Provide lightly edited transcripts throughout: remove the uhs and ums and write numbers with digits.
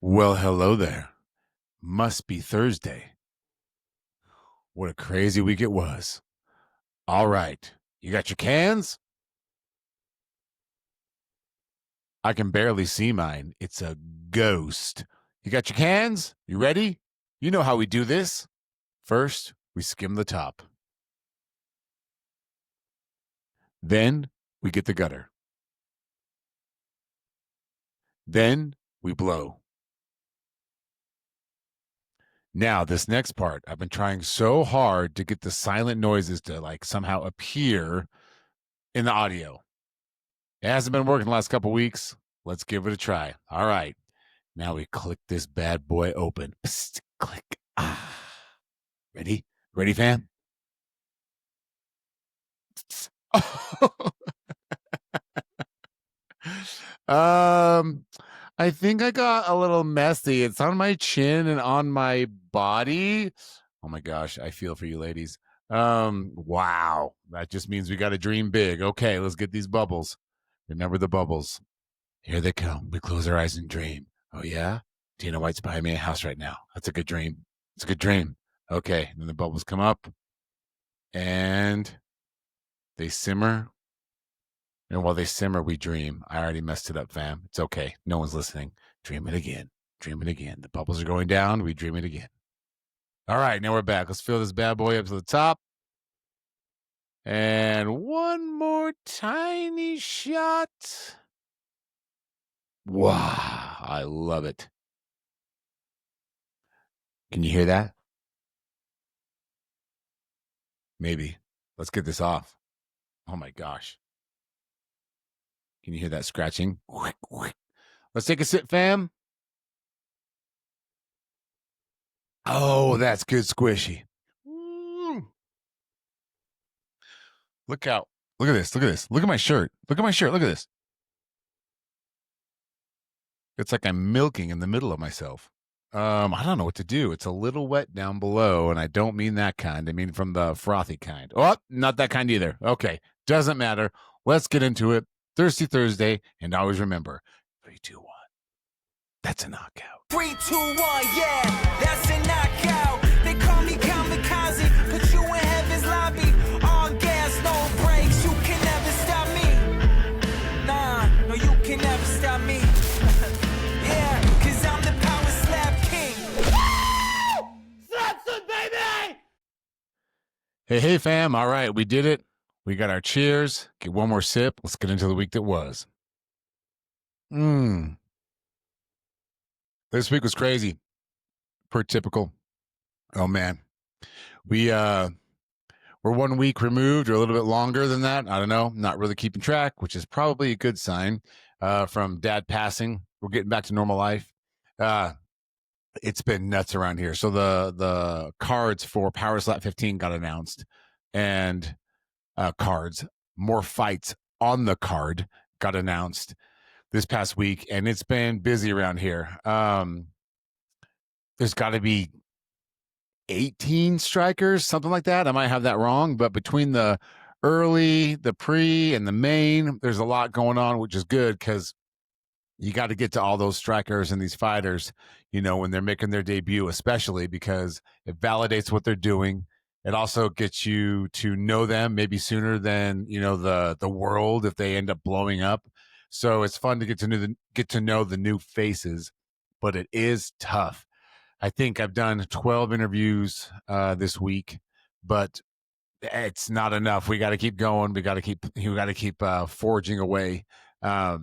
Well, hello there. Must be Thursday. What a crazy week it was. All right. You got your cans? I can barely see mine. It's a ghost. You got your cans? You ready? You know how we do this. First, we skim the top. Then, we get the gutter. Then, we blow. Now, this next part, I've been trying so hard to get the silent noises to somehow appear in the audio. It hasn't been working the last couple weeks. Let's give it a try. All right. Now we click this bad boy open. Psst, click. Ah. Ready? Ready, fam? um, I think I got a little messy. It's on my chin and on my body. Oh my gosh, I feel for you ladies. Wow. That just means we got to dream big. Okay, let's get these bubbles. Remember the bubbles. Here they come. We close our eyes and dream. Oh, yeah? Tina White's behind me in a house right now. That's a good dream. It's a good dream. Okay. Then the bubbles come up and they simmer. And while they simmer, we dream. I already messed it up, fam. It's okay. No one's listening. Dream it again. Dream it again. The bubbles are going down. We dream it again. All right. Now we're back. Let's fill this bad boy up to the top. And one more tiny shot. Wow. I love it. Can you hear that? Maybe. Let's get this off. Oh my gosh. Can you hear that scratching? Let's take a sip, fam. Oh, that's good squishy. Look out. Look at this. Look at this. Look at my shirt. Look at my shirt. Look at this. It's like I'm milking in the middle of myself. I don't know what to do. It's a little wet down below, and I don't mean that kind. I mean from the frothy kind. Oh, not that kind either. Okay. Doesn't matter. Let's get into it. Thirsty Thursday, and always remember 3, 2, 1. That's a knockout. 3, 2, 1, yeah, that's a knockout. They call me kamikaze, put you in heaven's lobby. All gas, no brakes, you can never stop me. Nah, no, you can never stop me. Yeah, cause I'm the power slap king. Slap baby! Hey, fam. All right, we did it. We got our cheers. Get one more sip. Let's get into the week that was. This week was crazy. Per typical. Oh man. We're 1 week removed, or a little bit longer than that. I don't know. Not really keeping track, which is probably a good sign from dad passing. We're getting back to normal life. It's been nuts around here. So the cards for Power Slap 15 got announced, and more fights on the card got announced this past week, and it's been busy around here. There's got to be 18 strikers, something like that. I might have that wrong, but between the early, the pre, and the main, there's a lot going on, which is good because you got to get to all those strikers and these fighters, when they're making their debut, especially because it validates what they're doing. It also gets you to know them maybe sooner than, the world if they end up blowing up. So it's fun to get to know the new faces, but it is tough. I think I've done 12 interviews this week, but it's not enough. We got to keep going. We got to keep forging away. I've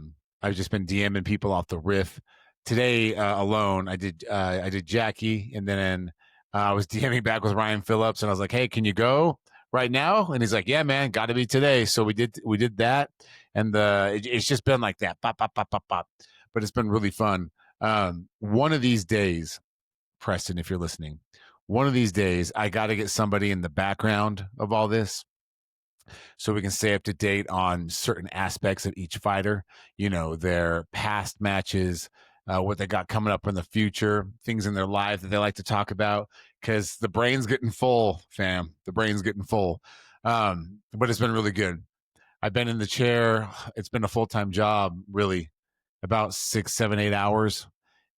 just been DMing people off the riff. Today alone, I did Jackie, and then I was DMing back with Ryan Phillips, and I was like, "Hey, can you go right now?" And he's like, "Yeah, man, got to be today." So we did that, and it's just been like that, pop, pop, pop, pop, pop. But it's been really fun. One of these days, Preston, if you're listening, one of these days, I got to get somebody in the background of all this so we can stay up to date on certain aspects of each fighter, their past matches, what they got coming up in the future, things in their life that they like to talk about, because the brain's getting full, fam. The brain's getting full. But it's been really good. I've been in the chair. It's been a full-time job, really, about 6, 7, 8 hours.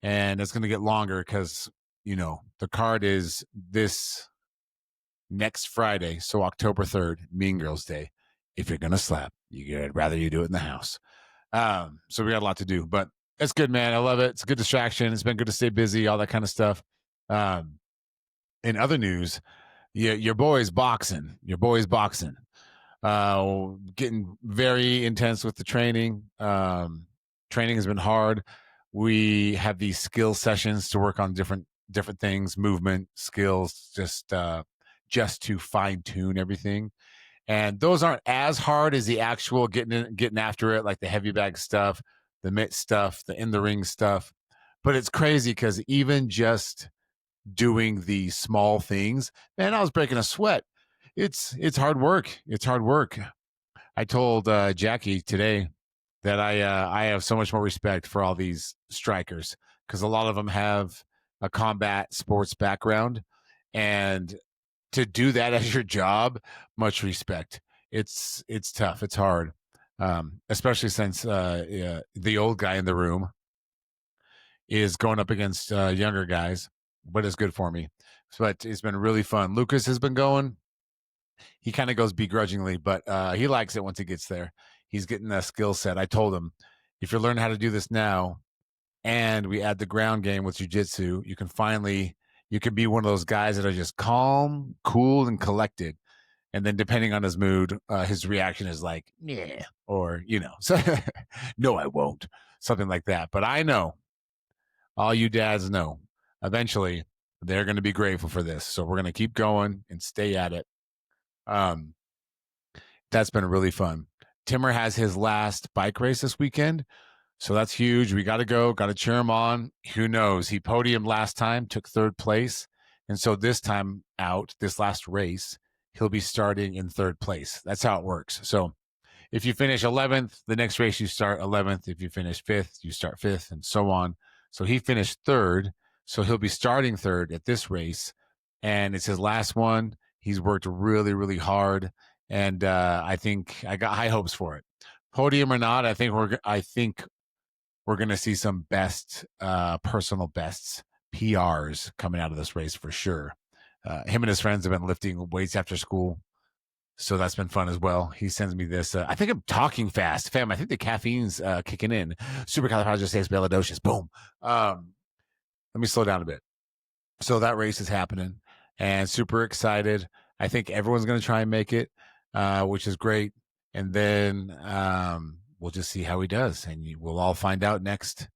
and it's going to get longer because the card is this next Friday, so October 3rd, Mean Girls Day. If you're gonna slap, I'd rather you do it in the house. So we got a lot to do, but it's good, man. I love it. It's a good distraction. It's been good to stay busy, all that kind of stuff. Um, in other news, your boy's boxing. Your boy's boxing. Getting very intense with the training. Training has been hard. We have these skill sessions to work on different things, movement, skills, just to fine tune everything. And those aren't as hard as the actual getting after it, like the heavy bag stuff, the mitt stuff, the in the ring stuff. But it's crazy because even just doing the small things, man, I was breaking a sweat. It's hard work. It's hard work. I told Jackie today that I have so much more respect for all these strikers because a lot of them have a combat sports background, and to do that as your job, much respect. It's tough. It's hard, especially since the old guy in the room is going up against younger guys. But it's good for me. But it's been really fun. Lucas has been going. He kind of goes begrudgingly, but he likes it once he gets there. He's getting a skill set. I told him, if you're learning how to do this now, and we add the ground game with jujitsu, you can be one of those guys that are just calm, cool, and collected. And then depending on his mood, his reaction is like, yeah, or, so, no, I won't, something like that. But I know, all you dads know, eventually they're going to be grateful for this. So we're going to keep going and stay at it. That's been really fun. Timmer has his last bike race this weekend. So that's huge. We got to cheer him on. Who knows? He podiumed last time, took third place. And so this time out, this last race, he'll be starting in third place. That's how it works. So if you finish 11th, the next race you start 11th. If you finish 5th, you start 5th, and so on. So he finished third. So he'll be starting third at this race. And it's his last one. He's worked really, really hard. And I think I got high hopes for it. Podium or not, I think we're going to see some personal bests, PRs coming out of this race for sure. Him and his friends have been lifting weights after school. So that's been fun as well. He sends me this. I think I'm talking fast. Fam, I think the caffeine's kicking in. Supercalifragilisticexpialidocious. Boom. Let me slow down a bit. So that race is happening and super excited. I think everyone's going to try and make it, which is great. And then we'll just see how he does. And we'll all find out next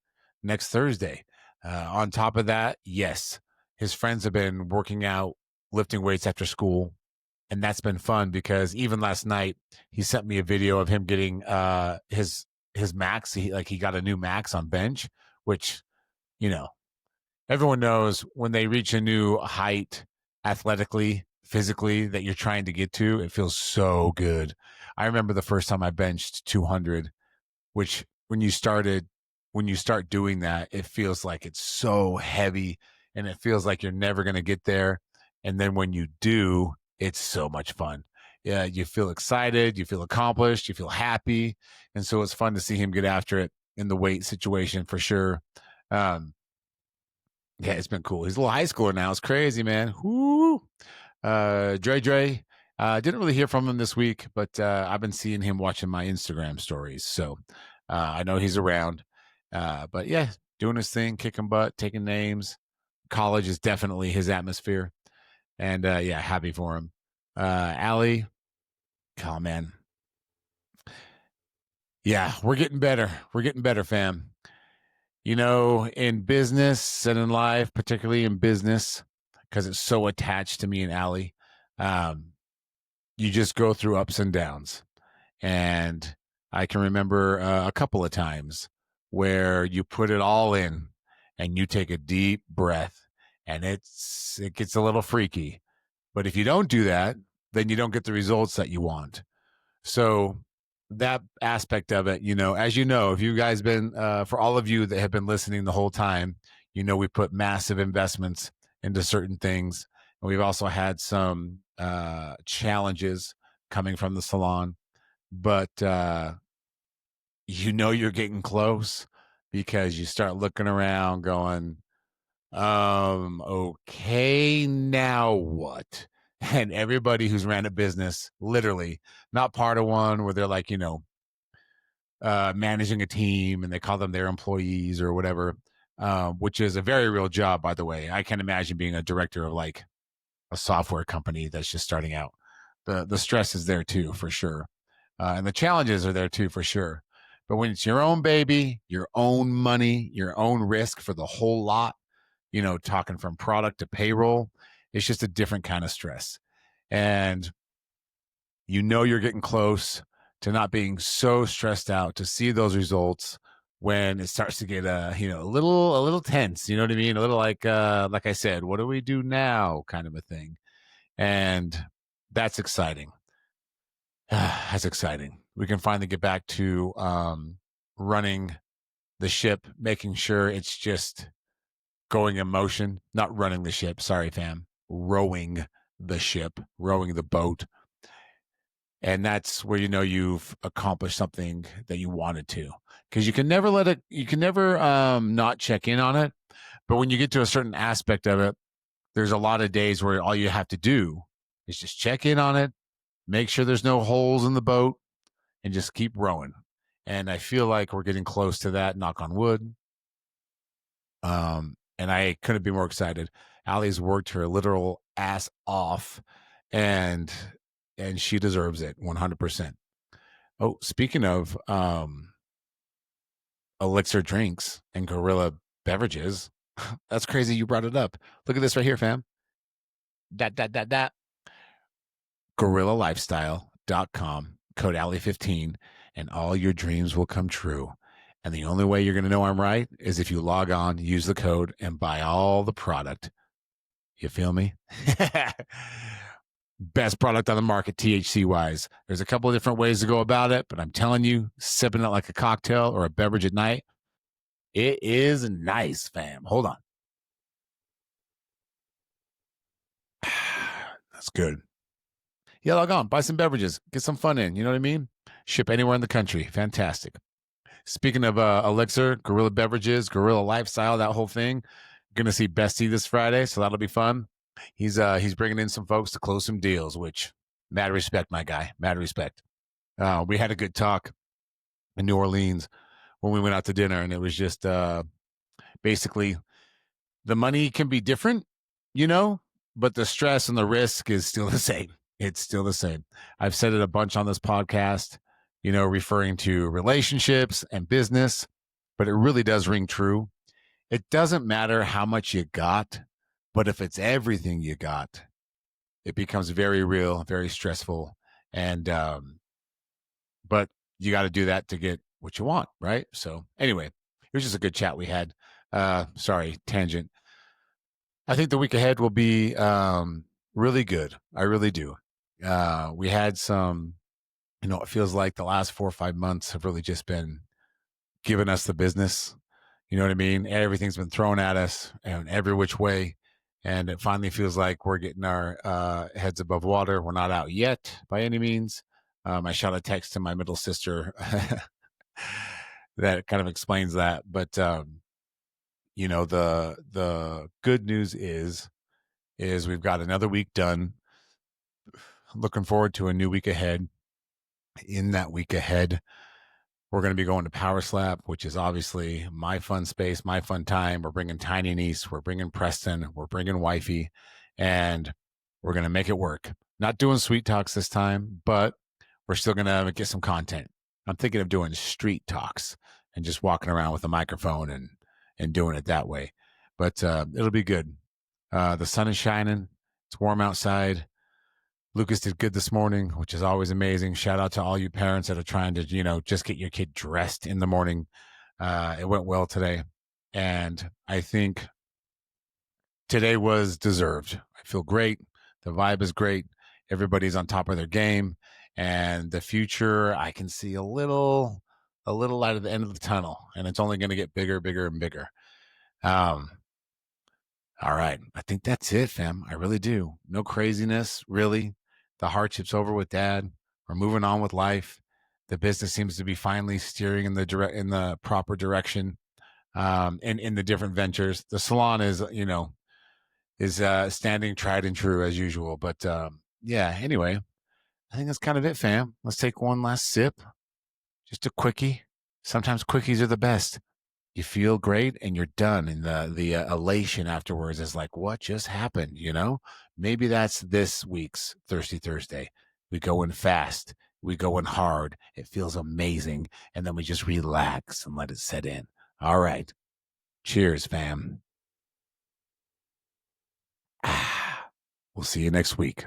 Thursday. On top of that, yes, his friends have been working out, lifting weights after school. And that's been fun because even last night, he sent me a video of him getting his max. He got a new max on bench, which, everyone knows when they reach a new height athletically, physically that you're trying to get to, it feels so good. I remember the first time I benched 200, which when you start doing that, it feels like it's so heavy and it feels like you're never going to get there. And then when you do, it's so much fun. Yeah, you feel excited, you feel accomplished, you feel happy. And so it's fun to see him get after it in the weight situation for sure. Yeah, it's been cool. He's a little high schooler now. It's crazy, man. Whoo. Dre, didn't really hear from him this week, but I've been seeing him watching my Instagram stories. So I know he's around. But yeah, doing his thing, kicking butt, taking names. College is definitely his atmosphere. And yeah, happy for him. Allie, oh man. Yeah, we're getting better. We're getting better, fam. In business and in life, particularly in business, because it's so attached to me and Allie, you just go through ups and downs. And I can remember a couple of times where you put it all in and you take a deep breath and it gets a little freaky. But if you don't do that, then you don't get the results that you want. So that aspect of it, as you know, if you guys been, for all of you that have been listening the whole time, we put massive investments into certain things. And we've also had some challenges coming from the salon, but you're getting close. because you start looking around going, okay, now what? And everybody who's ran a business, literally, not part of one where they're like, managing a team and they call them their employees or whatever, which is a very real job, by the way. I can't imagine being a director of like a software company that's just starting out. The stress is there too, for sure. And the challenges are there too, for sure. But when it's your own baby, your own money, your own risk for the whole lot, talking from product to payroll, it's just a different kind of stress. And you're getting close to not being so stressed out to see those results when it starts to get a little tense, you know what I mean? A little like I said, what do we do now kind of a thing. And that's exciting. That's exciting. We can finally get back to running the ship, making sure it's just going in motion, not running the ship. Sorry, fam. Rowing the ship, rowing the boat. And that's where you've accomplished something that you wanted to. Because you can never not check in on it. But when you get to a certain aspect of it, there's a lot of days where all you have to do is just check in on it, make sure there's no holes in the boat, and just keep rowing. And I feel like we're getting close to that, knock on wood. And I couldn't be more excited. Allie's worked her literal ass off, and she deserves it 100%. Oh, speaking of elixir drinks and gorilla beverages, that's crazy you brought it up. Look at this right here, fam. That GorillaLifestyle.com, code Allie15, and all your dreams will come true. And the only way you're going to know I'm right is if you log on, use the code, and buy all the product. You feel me? Best product on the market, THC wise. There's a couple of different ways to go about it, but I'm telling you, sipping it like a cocktail or a beverage at night, it is nice, fam. Hold on. That's good. Yeah, log on, buy some beverages, get some fun in. You know what I mean? Ship anywhere in the country. Fantastic. Speaking of Elixir, Gorilla Beverages, Gorilla Lifestyle, that whole thing. Gonna see Bestie this Friday, so that'll be fun. He's bringing in some folks to close some deals, which mad respect, my guy, mad respect. We had a good talk in New Orleans when we went out to dinner, and it was just basically the money can be different, but the stress and the risk is still the same. It's still the same. I've said it a bunch on this podcast, referring to relationships and business, but it really does ring true. It doesn't matter how much you got, but if it's everything you got, it becomes very real, very stressful. And, but you got to do that to get what you want, right? So, anyway, it was just a good chat we had. Sorry, tangent. I think the week ahead will be really good. I really do. We had some, it feels like the last 4 or 5 months have really just been giving us the business. You know what I mean? Everything's been thrown at us and every which way. And it finally feels like we're getting our heads above water. We're not out yet by any means. I shot a text to my middle sister that kind of explains that. But the good news is we've got another week done. Looking forward to a new week ahead. In that week ahead, we're going to be going to Power Slap, which is obviously my fun space, my fun time. We're bringing Tiny Niece, we're bringing Preston, we're bringing Wifey, and we're going to make it work. Not doing sweet talks this time, but we're still going to get some content. I'm thinking of doing street talks and just walking around with a microphone and doing it that way. But it'll be good. The sun is shining. It's warm outside. Lucas did good this morning, which is always amazing. Shout out to all you parents that are trying to, just get your kid dressed in the morning. It went well today. And I think today was deserved. I feel great. The vibe is great. Everybody's on top of their game. And the future, I can see a little light at the end of the tunnel. And it's only going to get bigger, bigger, and bigger. All right. I think that's it, fam. I really do. No craziness, really. The hardship's over with dad. We're moving on with life. The business seems to be finally steering in the proper direction. in the different ventures. The salon is, standing tried and true as usual. But yeah, anyway, I think that's kind of it, fam. Let's take one last sip. Just a quickie. Sometimes quickies are the best. You feel great and you're done, and the elation afterwards is like, what just happened? Maybe that's this week's Thirsty Thursday. We go in fast, we go in hard, it feels amazing, and then we just relax and let it set in. All right, cheers, fam. We'll see you next week.